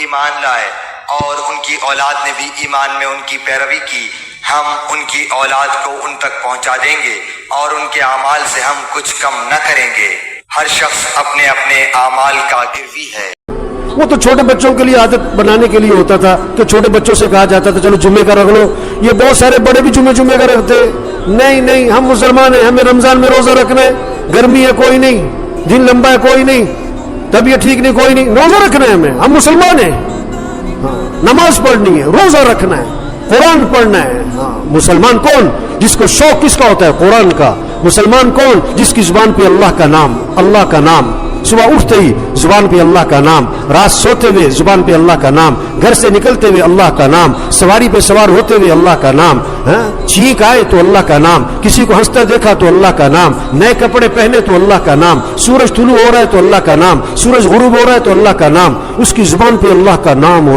ایمان لائے اور ان کی اولاد نے بھی ایمان میں ان کی پیروی کی، ہم ان کی اولاد کو ان تک پہنچا دیں گے اور ان کے اعمال سے ہم کچھ کم نہ کریں گے۔ ہر شخص اپنے اپنے اعمال کا گروی ہے۔ وہ تو چھوٹے بچوں کے لیے عادت بنانے کے لیے ہوتا تھا کہ چھوٹے بچوں سے کہا جاتا تھا چلو جمعے کا رکھ لو، یہ بہت سارے بڑے بھی جمعے کا رکھتے۔ نہیں، ہم مسلمان ہیں، ہمیں رمضان میں روزہ رکھنا ہے، گرمی ہے کوئی نہیں، دن لمبا ہے کوئی نہیں، طبیعت ٹھیک نہیں کوئی نہیں، روزہ رکھنا ہے ہمیں، ہم مسلمان ہیں، نماز پڑھنی ہے، روزہ رکھنا ہے، قرآن پڑھنا ہے۔ مسلمان کون؟ جس کو شوق کس کا ہوتا ہے؟ قرآن کا۔ مسلمان کون؟ جس کی زبان پہ اللہ کا نام، صبح اٹھتے ہی زبان پہ اللہ کا نام، رات سوتے ہوئے زبان پہ اللہ کا نام، گھر سے نکلتے ہوئے اللہ کا نام، سواری پہ سوار ہوتے ہوئے اللہ کا نام، چھینک آئے تو اللہ کا نام، کسی کو ہنستا دیکھا تو اللہ کا نام، نئے کپڑے پہنے تو اللہ کا نام، سورج طلوع ہو رہا ہے تو اللہ کا نام، سورج غروب ہو رہا ہے تو اللہ کا نام، اس کی زبان پہ اللہ کا نام ہو